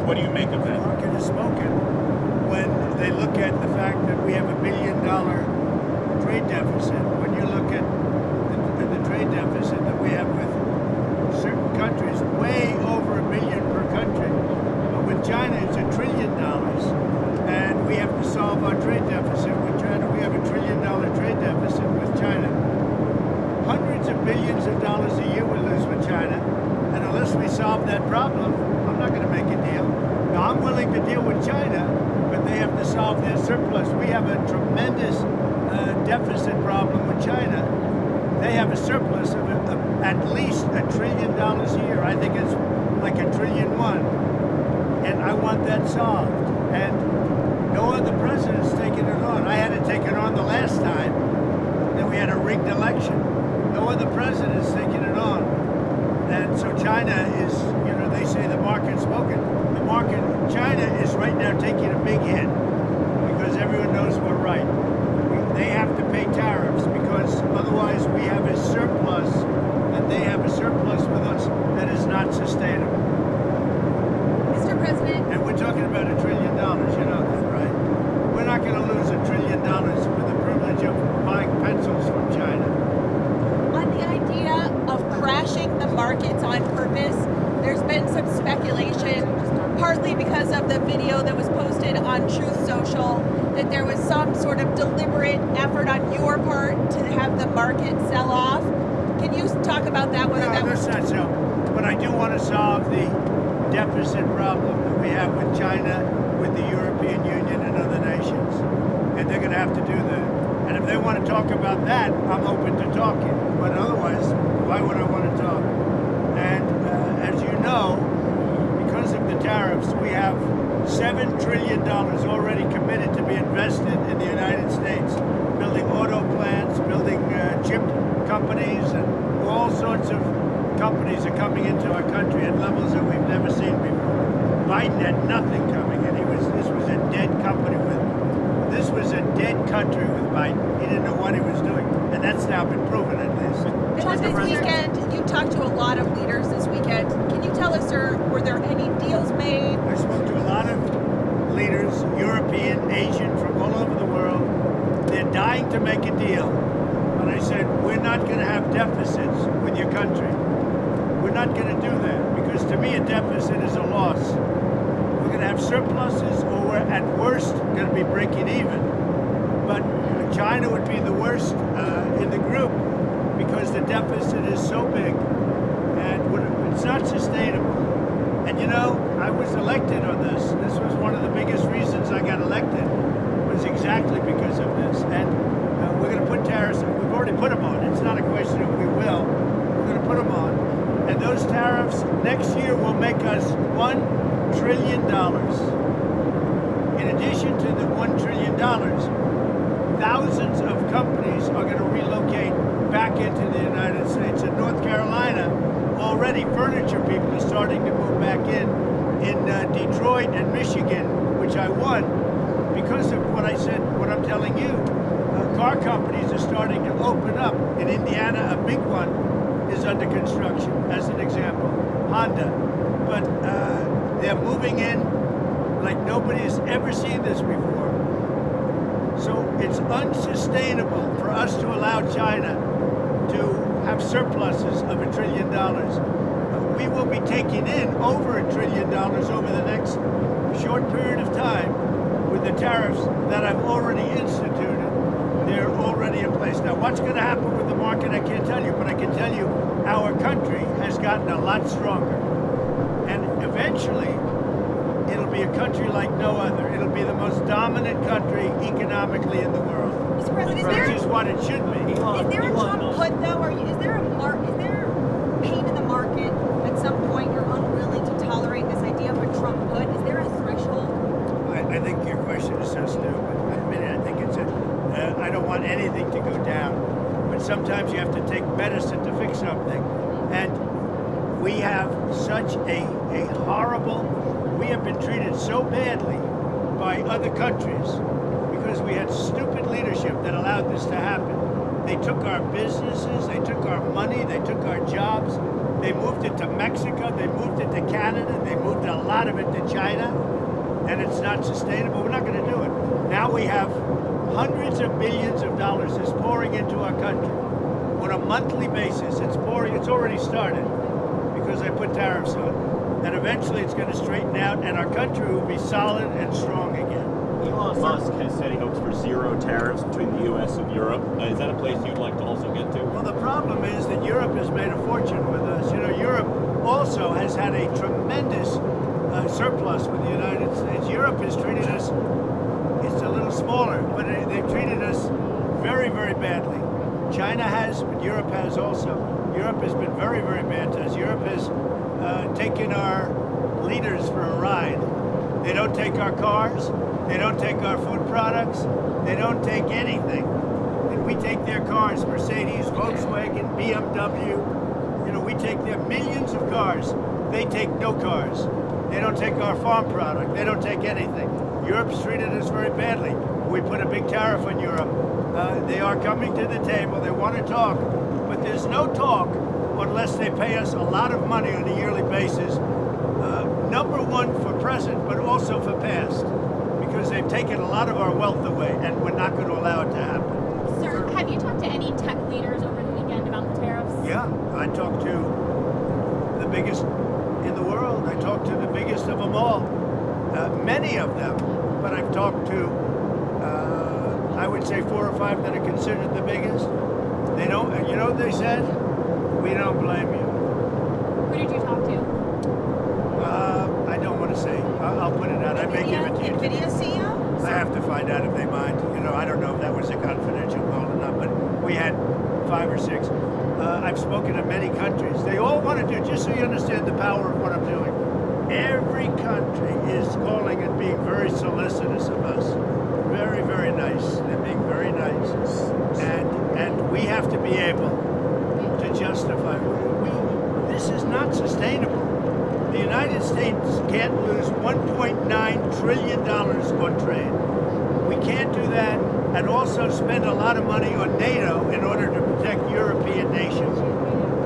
What do you make of The that? market is spoken when they look at the fact that we have $1 billion trade deficit. When you look at the trade deficit that we have with certain countries, way over $1 billion per country. But with China, it's $1 trillion, and we have to solve our trade deficit with China. We have $1 trillion trade deficit with China. Hundreds of billions of dollars a year we lose with China, and unless we solve that problem, I'm not going to make a deal. Now, I'm willing to deal with China, but they have to solve their surplus. We have a tremendous deficit problem with China. They have a surplus of at least $1 trillion a year. I think it's like $1.1 trillion, and I want that solved. And no other president's taken it on. I had to take it on the last time. Then we had a rigged election. No other president's taken it on. And so China is, they say the market's spoken. The market, China is right now taking a big hit because everyone knows we're right. They have to pay tariffs because otherwise we have a surplus and they have a surplus with us that is not sustainable. Mr. President. And we're talking about $1 trillion, you know that, right? We're not going to lose $1 trillion with the privilege of buying pencils from China. On the idea of crashing the markets on purpose, there's been some speculation, partly because of the video that was posted on Truth Social, that there was some sort of deliberate effort on your part to have the market sell off. Can you talk about that? No, that's not so. But I do want to solve the deficit problem that we have with China, with the European Union, and other nations. And they're going to have to do that. And if they want to talk about that, I'm open to talking. But otherwise, why would I want to talk? And as you know, because of the tariffs, we have $7 trillion already committed to be invested in the United States, building auto plants, building chip companies, and all sorts of companies are coming into our country at levels that we've never seen before. Biden had nothing coming in. This was a dead country with Biden. He didn't know what he was doing, and that's now been proven at least. This weekend, you talked to a lot of leaders this weekend. Can you tell us, sir, were there any deals made? I spoke to a lot of leaders, European, Asian, from all over the world. They're dying to make a deal. And I said, we're not going to have deficits with your country. We're not going to do that, because to me a deficit is a loss. We're going to have surpluses, or we're at worst going to be breaking even. But China would be the worst in the group because the deficit is so big and it's not sustainable. And I was elected on this. This was one of the biggest reasons I got elected, was exactly because of this. And we're going to put tariffs, we've already put them on. It's not a question of we will. We're going to put them on. And those tariffs next year will make us $1 trillion. In addition to the $1 trillion, thousands of companies are going to relocate back into the United States. In North Carolina, already furniture people are starting to move back in Detroit and Michigan, which I won because of what I said, what I'm telling you. Car companies are starting to open up. In Indiana, a big one is under construction, as an example, Honda. But they're moving in like nobody's ever seen this before. So it's unsustainable for us to allow China to have surpluses of $1 trillion. We will be taking in over $1 trillion over the next short period of time with the tariffs that I've already instituted. They're already in place. Now, what's going to happen with the market, I can't tell you, but I can tell you our country has gotten a lot stronger. And eventually, it'll be a country like no other. It'll be the most dominant country economically in the world. Mr. President, Which is what it should be. Is there a Trump put, though? Is there pain in the market at some point you're unwilling to tolerate this idea of a Trump put? Is there a threshold? I think your question is so stupid. I think it's I don't want anything to go down. But sometimes you have to take medicine to fix something. And we have such a horrible, we have been treated so badly by other countries because we had stupid leadership that allowed this to happen. They took our businesses, they took our money, they took our jobs, they moved it to Mexico, they moved it to Canada, they moved a lot of it to China, and it's not sustainable. We're not going to do it. Now we have hundreds of billions of dollars is pouring into our country on a monthly basis. It's pouring. It's already started because they put tariffs on, and eventually it's going to straighten out, and our country will be solid and strong again. Elon Musk has said he hopes for zero tariffs between the U.S. and Europe. Is that a place you'd like to also get to? Well, the problem is that Europe has made a fortune with us. You know, Europe also has had a tremendous surplus with the United States. Europe has treated us, it's a little smaller, but they've treated us very, very badly. China has, but Europe has also. Europe has been very, very bad to us. Europe has taken our leaders for a ride. They don't take our cars. They don't take our food products. They don't take anything. And we take their cars, Mercedes, Volkswagen, BMW. You know, we take their millions of cars. They take no cars. They don't take our farm product. They don't take anything. Europe's treated us very badly. We put a big tariff on Europe. They are coming to the table. They want to talk. But there's no talk unless they pay us a lot of money on a yearly basis. Number one for present, but also for past. Because they've taken a lot of our wealth away, and we're not going to allow it to happen. Sir, have you talked to any tech leaders over the weekend about the tariffs? Yeah, I talked to the biggest in the world. I talked to the biggest of them all. Many of them, but I've talked to, I would say 4 or 5 that are considered the biggest. They don't, you know what they said? We don't blame you. Who did you talk to? I don't want to say. I'll put it out. I may give it to you. NVIDIA CEO? I have to find out if they mind. You know, I don't know if that was a confidential call or not, but we had 5 or 6. I've spoken to many countries. They all want to do, just so you understand the power of what I'm doing. Every country is calling and being very solicitous of us. Very, very nice. They're being very nice. And we have to be able to justify. This is not sustainable. The United States can't lose $1.9 trillion on trade. We can't do that and also spend a lot of money on NATO in order to protect European nations.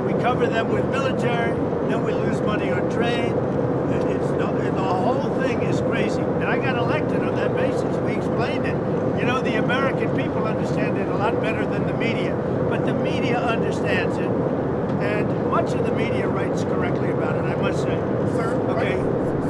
We cover them with military, then we lose money on trade. The whole thing is crazy. And I got elected on that basis. We explained it. You know, the American people understand it a lot better than the media. But the media understands it. And much of the media writes correctly about it, I must say. Sir, Okay.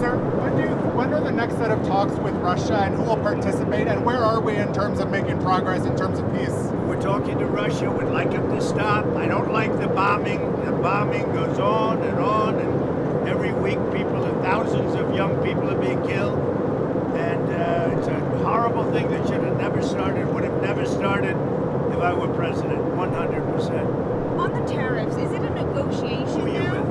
Sir, when are the next set of talks with Russia, and who will participate, and where are we in terms of making progress in terms of peace? We're talking to Russia. We'd like them to stop. I don't like the bombing. The bombing goes on, and every week thousands of young people are being killed. And it's a horrible thing that should have never started, would have never started if I were president, 100%. On the tariffs, is it a negotiation Who are you now? with?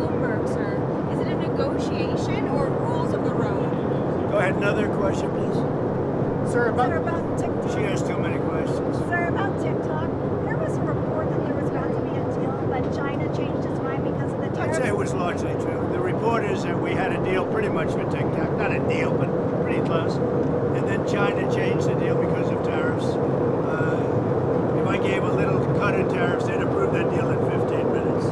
Bloomberg, sir. Is it a negotiation or rules of the road? Go ahead, another question, please. Sir, About TikTok. She has too many questions. Sir, about TikTok, there was a report that there was about to be a deal, but China changed its mind because of the I'd tariffs. say it was largely true. The report is that we had a deal pretty much for TikTok. Not a deal, but pretty close. And then China changed the deal because of tariffs. If I gave a little cut in tariffs, they'd approve that deal in 15 minutes.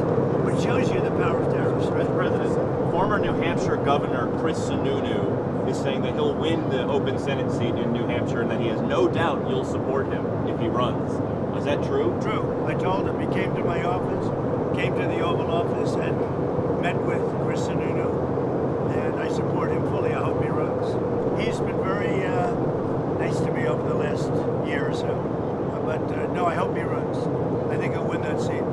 Which shows you the power of tariffs, right? Mr. President, former New Hampshire Governor Chris Sununu is saying that he'll win the open Senate seat in New Hampshire and that he has no doubt you'll support him if he runs. Is that true? True. I told him. He came to my office, came to the Oval Office, and met with Chris Sununu, and I support him fully. I hope he runs. He's been very nice to me over the last year or so. But no, I hope he runs. I think he'll win that seat.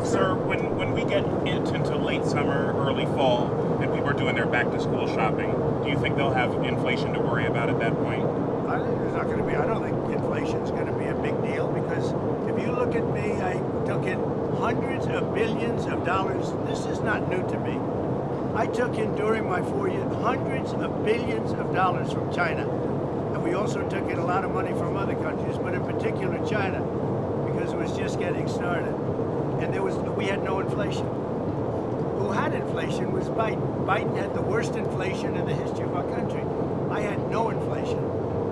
Sir, when we get into late summer, early fall, and people are doing their back-to-school shopping, do you think they'll have inflation to worry about at that point? I think there's not going to be. I don't think inflation's going to be a big deal because if you look at me, I took in hundreds of billions of dollars. This is not new to me. I took in during my 4 years hundreds of billions of dollars from China. And we also took in a lot of money from other countries, but in particular China, because it was just getting started. And we had no inflation. Who had inflation was Biden. Biden had the worst inflation in the history of our country. I had no inflation.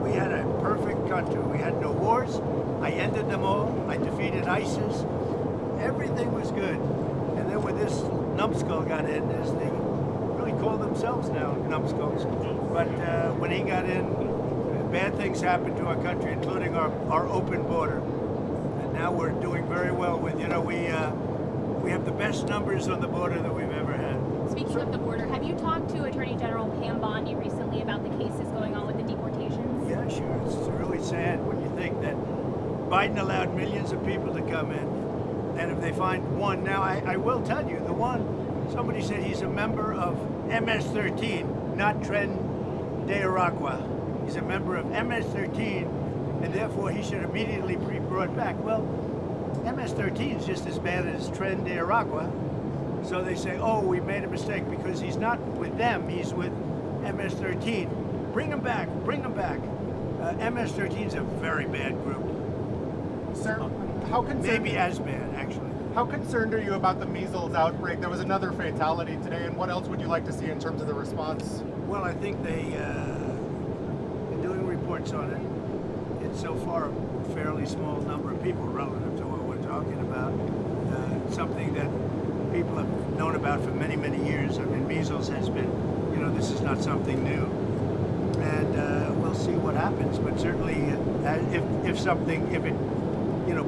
We had a perfect country. We had no wars. I ended them all. I defeated ISIS. Everything was good. And then when this numbskull got in, as they really call themselves, themselves now, numbskulls. But when he got in, bad things happened to our country, including our open border. And now we're doing very well with, we have the best numbers on the border that we've ever had. Speaking of the border, have you talked to Attorney General Pam Bondi recently about the cases going on with the deportations? Yeah, sure. It's really sad when you think that Biden allowed millions of people to come in, and if they find one, now I will tell you, the one, somebody said he's a member of MS-13, not Tren de Aragua. He's a member of MS-13, and therefore he should immediately be brought back. Well, MS-13 is just as bad as Tren de Aragua. So they say, oh, we made a mistake because he's not with them, he's with MS-13. Bring him back, bring him back. MS-13 is a very bad group. Sir, how concerned? Maybe as bad, actually. How concerned are you about the measles outbreak? There was another fatality today, and what else would you like to see in terms of the response? Well, I think they're doing reports on it. It's so far a fairly small number of people relative to what we're talking about. Something that people have known about for many, many years. I mean, measles has been, this is not something new. And we'll see what happens. But certainly, if it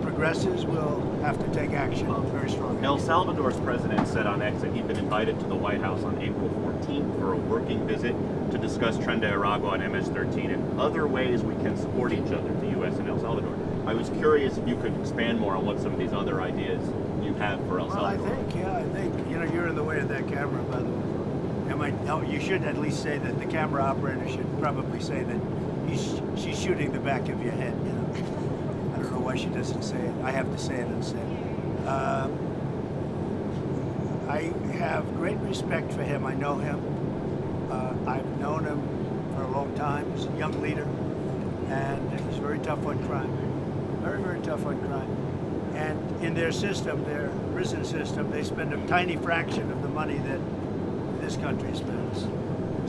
progresses, we'll have to take action very strongly. El Salvador's president said on X that he'd been invited to the White House on April 14th for a working visit to discuss Tren de Aragua and MS-13 and other ways we can support each other, the U.S. and El Salvador. I was curious if you could expand more on what some of these other ideas you have for El Salvador. Well, I think, you're in the way of that camera, by the way. You should at least say that the camera operator should probably say that she's shooting the back of your head, I don't know why she doesn't say it. I have to say it instead. I have great respect for him. I know him. I've known him for a long time. He's a young leader, and he's very tough on crime. Very, very tough on crime. And in their system, their prison system, they spend a tiny fraction of the money that this country spends.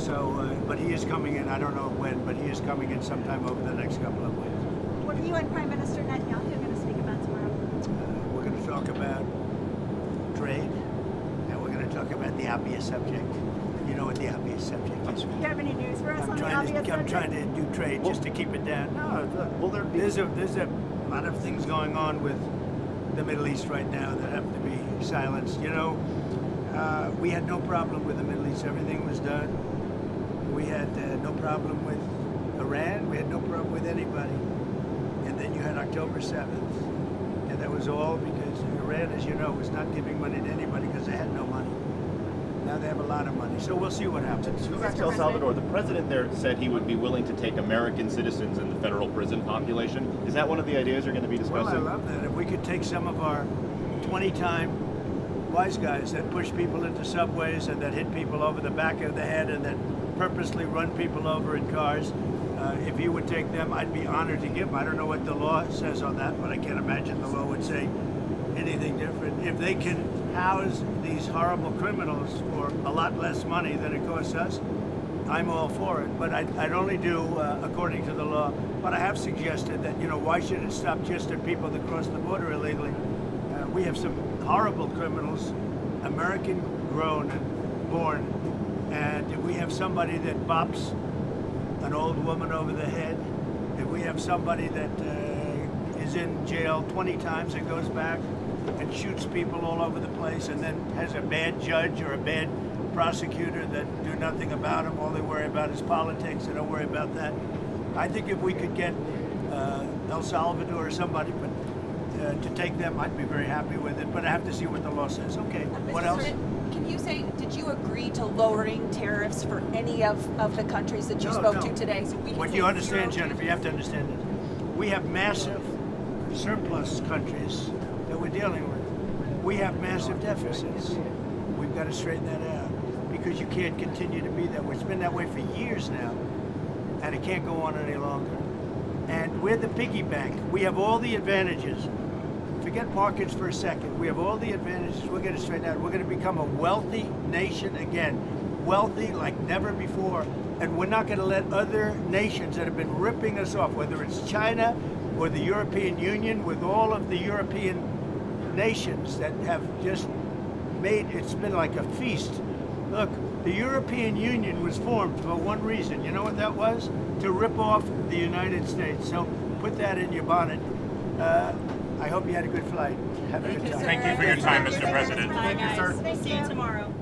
So, but he is coming in, I don't know when, but he is coming in sometime over the next couple of weeks. What are you and Prime Minister Netanyahu going to speak about tomorrow? We're going to talk about trade, and we're going to talk about the obvious subject. You know what the obvious subject is. Do you have any news for us on the obvious I'm subject? trying to do trade just to keep it down. No, look, there's a lot of things going on with the Middle East right now that have to be silenced. We had no problem with the Middle East. Everything was done. We had no problem with Iran. We had no problem with anybody. And then you had October 7th. And that was all because Iran, as you know, was not giving money to anybody because they had no money. Now they have a lot of money. So we'll see what happens. To go back to El Salvador, the president there said he would be willing to take American citizens in the federal prison population. Is that one of the ideas you're going to be discussing? Well, I love that. If we could take some of our 20-time wise guys that push people into subways and that hit people over the back of the head and that purposely run people over in cars, if you would take them, I'd be honored to give them. I don't know what the law says on that, but I can't imagine the law would say anything different. If they can house these horrible criminals for a lot less money than it costs us, I'm all for it. But I'd only do according to the law. But I have suggested that, why should it stop just at people that cross the border illegally? We have some horrible criminals, American grown and born. And if we have somebody that bops an old woman over the head, if we have somebody that is in jail 20 times and goes back and shoots people all over the place and then has a bad judge or a bad prosecutor that do nothing about him, all they worry about is politics, they don't worry about that. I think if we could get El Salvador or somebody to take them, I'd be very happy with it, but I have to see what the law says. Okay, what else? Can you say, did you agree to lowering tariffs for any of the countries that you spoke to today? So we can What say you understand, 0 Jennifer, you have to understand this. We have massive surplus countries that we're dealing with. We have massive deficits. We've got to straighten that out because you can't continue to be that way. It's been that way for years now, and it can't go on any longer. And we're the piggy bank. We have all the advantages. Forget markets for a second. We have all the advantages. We're going to straighten out. We're going to become a wealthy nation again. Wealthy like never before. And we're not going to let other nations that have been ripping us off, whether it's China or the European Union, with all of the European nations that have just made, it's been like a feast. Look, The European Union was formed for one reason. You know what that was? To rip off the United States. So put that in your bonnet. I hope you had a good flight. Have a good time. Thank you for your time, Mr. President. Thank you, sir. Thank See you you. tomorrow.